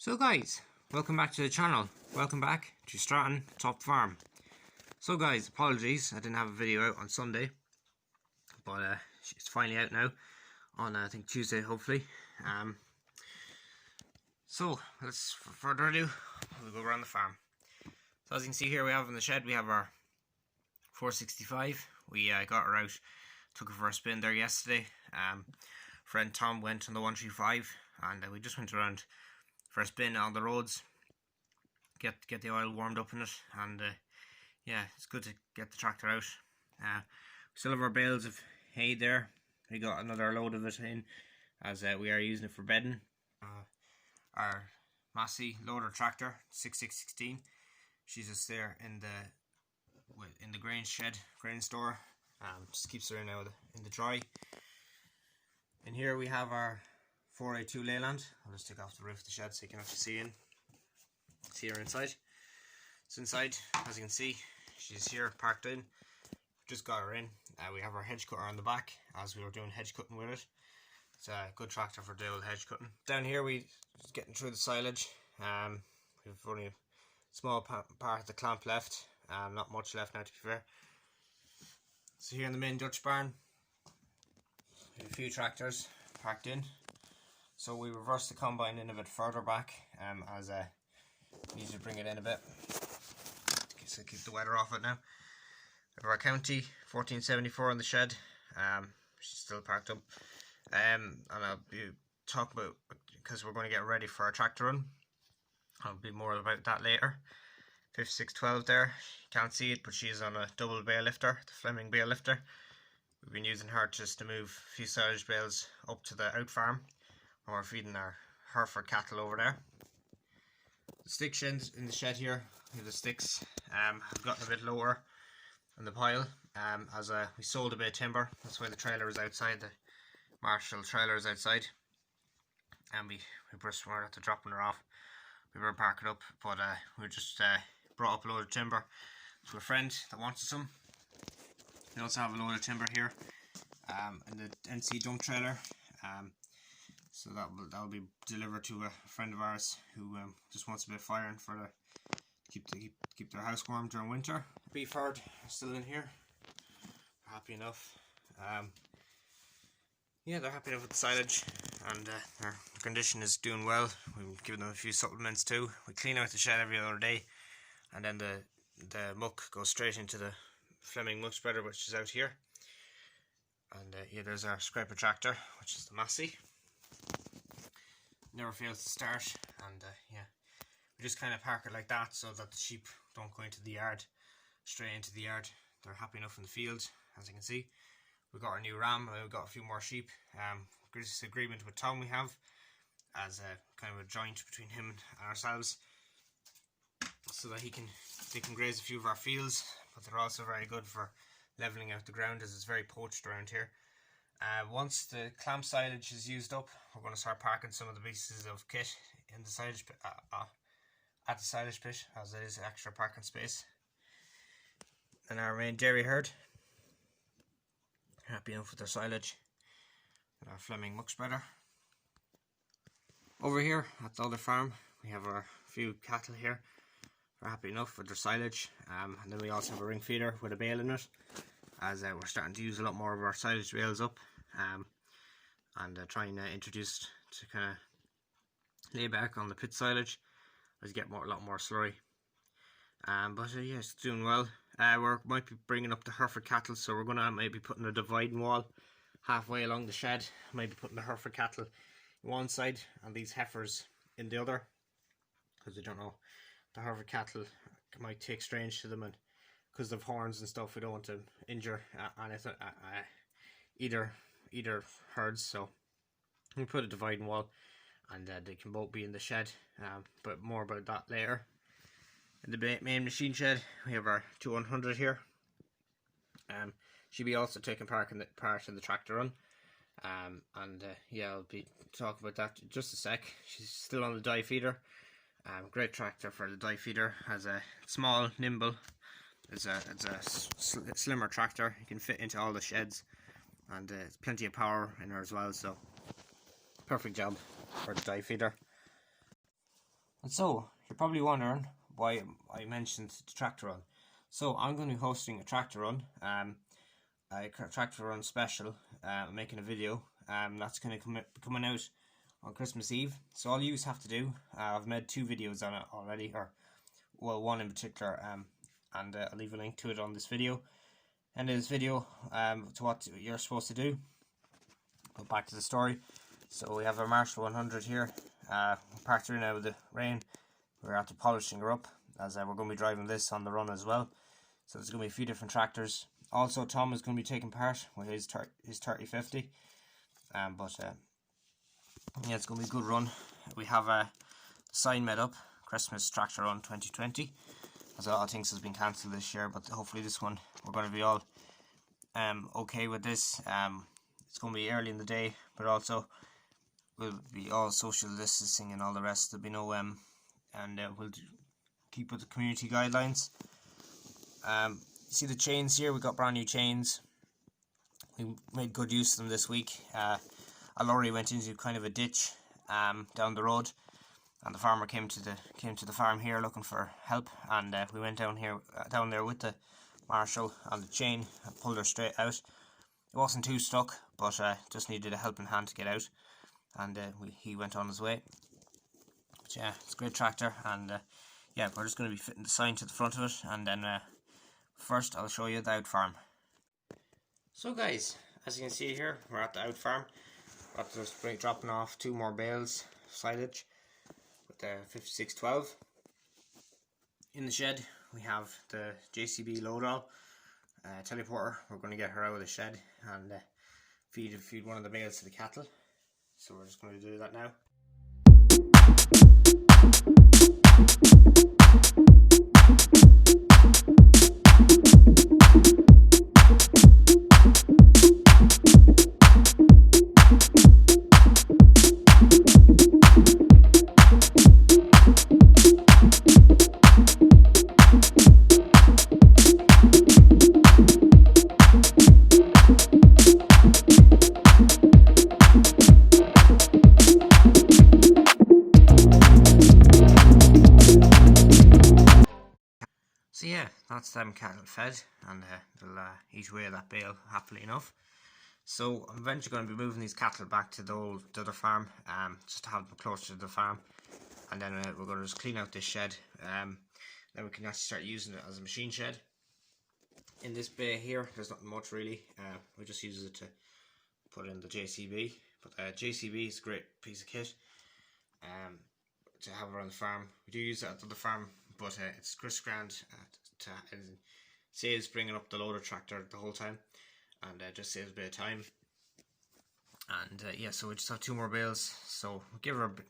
So guys, welcome back to the channel. Welcome back to Stratton Top Farm. So guys, apologies, I didn't have a video out on Sunday, but it's finally out now on I think Tuesday, hopefully. So let's, for further ado, we'll go around the farm. So as you can see here, we have in the shed, we have our 465. We got her out, took her for a spin there yesterday. Friend Tom went on the 135, and we just went around for a spin on the roads, get the oil warmed up in it, and yeah, it's good to get the tractor out. We still have our bales of hay there. We got another load of it in, as we are using it for bedding. Our Massey loader tractor 6616, she's just there in the grain shed, grain store. Just keeps her in now in the dry. In here we have our 482 Leyland. I'll just take off the roof of the shed so you can actually see her inside. So inside, as you can see, she's here parked in. Just got her in. We have our hedge cutter on the back, as we were doing hedge cutting with it. It's a good tractor for the old hedge cutting. Down here we just getting through the silage. We've only a small part of the clamp left. Not much left now, to be fair. So here in the main Dutch barn, we have a few tractors parked in. So we reversed the combine in a bit further back, as we need to bring it in a bit to keep the weather off it now. We have our County 1474 in the shed. She's still parked up. And I'll be talking about, because we're going to get ready for our tractor run, I'll be more about that later. 5612 there, you can't see it, but she's on a double bale lifter, the Fleming bale lifter. We've been using her just to move a few silage bales up to the out farm, and we're feeding our Hereford cattle over there. The stick sheds in the shed here, the sticks have gotten a bit lower in the pile, as we sold a bit of timber. That's why the trailer is outside, the Marshall trailer is outside, and we just were after dropping her off. We were parking up, but we just brought up a load of timber to a friend that wanted some. We also have a load of timber here in the NC dump trailer, so that'll be delivered to a friend of ours who just wants a bit of firing for keep their house warm during winter. Beef herd is still in here, happy enough. Yeah, they're happy enough with the silage, and their condition is doing well. We've given them a few supplements too. We clean out the shed every other day, and then the muck goes straight into the Fleming muck spreader, which is out here. And yeah, there's our scraper tractor, which is the Massey. Never fails to start, and yeah, we just kind of park it like that so that the sheep don't go into the yard, straight into the yard. They're happy enough in the field, as you can see. We got our new ram, we've got a few more sheep. This agreement with Tom we have, as a kind of a joint between him and ourselves, so that they can graze a few of our fields, but they're also very good for levelling out the ground, as it's very poached around here. Once the clamp silage is used up, we're going to start parking some of the pieces of kit in the silage pit, at the silage pit, as it is extra parking space. And our main dairy herd, happy enough with their silage, and our Fleming muck spreader. Over here at the other farm, we have our few cattle here. They're happy enough with their silage, and then we also have a ring feeder with a bale in it, as we're starting to use a lot more of our silage bales up, and trying to introduce to kind of lay back on the pit silage as you get a lot more slurry. But yeah, it's doing well. We might be bringing up the Hereford cattle, so we're going to maybe putting a dividing wall halfway along the shed, maybe putting the Hereford cattle on one side and these heifers in the other, because we don't know, the Hereford cattle might take strange to them, and because of horns and stuff, we don't want to injure anything, either herds. So we put a dividing wall, and they can both be in the shed, but more about that later. In the main machine shed, we have our 2100 here. She'll be also taking part in the tractor run, and yeah, I'll be talking about that in just a sec. She's still on the die feeder. Great tractor for the die feeder. Has a small, nimble. It's a slimmer tractor. You can fit into all the sheds, and plenty of power in her as well. So perfect job for the die feeder. And so, you're probably wondering why I mentioned the tractor run. So, I'm going to be hosting a tractor run, a tractor run special, making a video, that's going to be coming out on Christmas Eve. So, all you have to do, I've made 2 videos on it already, or, well, one in particular, and I'll leave a link to it on this video. And in this video, to what you're supposed to do. But back to the story. So, we have our Marshall 100 here. Parked her in out of the rain. We're after polishing her up, as we're going to be driving this on the run as well. So there's going to be a few different tractors. Also, Tom is going to be taking part with his 3050. Yeah, it's going to be a good run. We have a sign made up, Christmas Tractor Run 2020. As a lot of things has been cancelled this year, but hopefully this one we're going to be all okay with this. It's going to be early in the day, but also we'll be all social distancing and all the rest. There'll be no we'll keep with the community guidelines. See the chains here? We got brand new chains. We made good use of them this week. A lorry went into kind of a ditch down the road, and the farmer came to the farm here looking for help, and we went down there with the Marshall on the chain and pulled her straight out. It wasn't too stuck, but just needed a helping hand to get out, and he went on his way. But yeah, it's a great tractor, and yeah, we're just going to be fitting the sign to the front of it, and then first I'll show you the out farm. So guys, as you can see here, we're at the out farm. We're just dropping off 2 more bales of silage with the 5612. In the shed we have the JCB load-all teleporter. We're going to get her out of the shed and feed one of the bales to the cattle. So we're just going to do that now. So yeah, that's them cattle fed, and they'll eat away at that bale happily enough. So I'm eventually going to be moving these cattle back to the other farm, just to have them closer to the farm, and then we're going to just clean out this shed. Then we can actually start using it as a machine shed. In this bay here, there's nothing much really. We just use it to put in the JCB, but JCB is a great piece of kit to have around the farm. We do use it at the other farm, but it's Chris Grand it saves bringing up the loader tractor the whole time, and just saves a bit of time. And yeah, so we just have 2 more bales, so we'll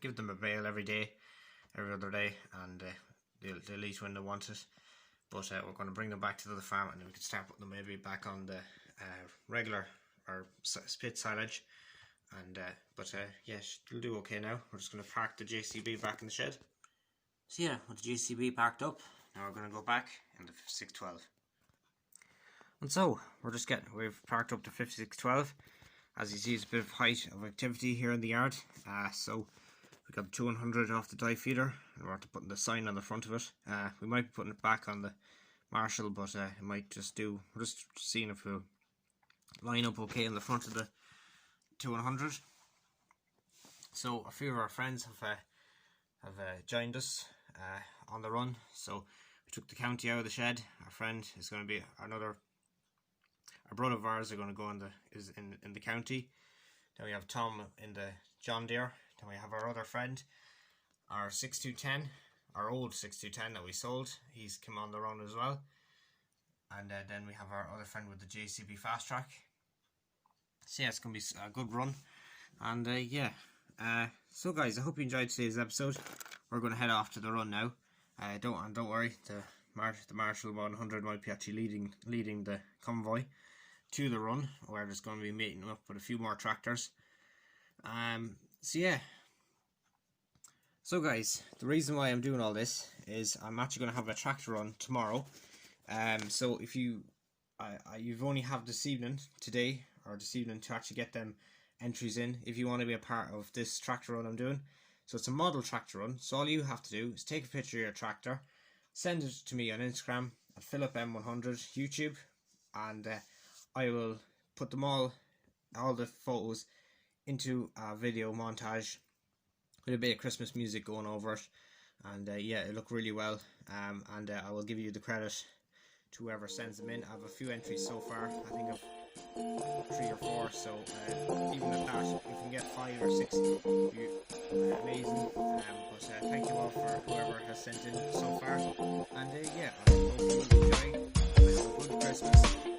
give them a bale every other day, and they'll eat when they want it. But we're going to bring them back to the other farm, and then we can start putting them maybe back on the regular or spit silage. And yeah, it'll do okay now. We're just going to park the JCB back in the shed. So yeah, with the JCB parked up, now we're going to go back in the 5612. And so, we've parked up to 5612. As you see, it's a bit of height of activity here in the yard. So, we got the 200 off the die feeder, and we're putting the sign on the front of it. We might be putting it back on the Marshall, but it might just do. We're just seeing if we'll line up okay in the front of the 200. So, a few of our friends have joined us on the run. So we took the county out of the shed. Our friend is going to be our brother of ours are going to go in the county. Then we have Tom in the John Deere. Then we have our other friend, our 6210, our old 6210 that we sold. He's come on the run as well. And then we have our other friend with the JCB Fast Track. So yeah, it's going to be a good run. And yeah. So guys, I hope you enjoyed today's episode. We're going to head off to the run now. Don't worry, the Marshall 100 might be actually leading the convoy to the run. We're just going to be meeting up with a few more tractors. So yeah. So guys, the reason why I'm doing all this is I'm actually going to have a tractor run tomorrow. So if you've only have this evening to actually get them entries in if you want to be a part of this tractor run I'm doing. So it's a model tractor run. So all you have to do is take a picture of your tractor, send it to me on Instagram at PhilipM100 YouTube, and I will put them all the photos into a video montage with a bit of Christmas music going over it, and yeah, it looked really well, and I will give you the credit to whoever sends them in. I have a few entries so far. I think I've 3 or 4, so even at that, if we can get 5 or 6, it'd be amazing. But thank you all for whoever has sent in so far, and yeah, I hope you will enjoy. Have a good Christmas.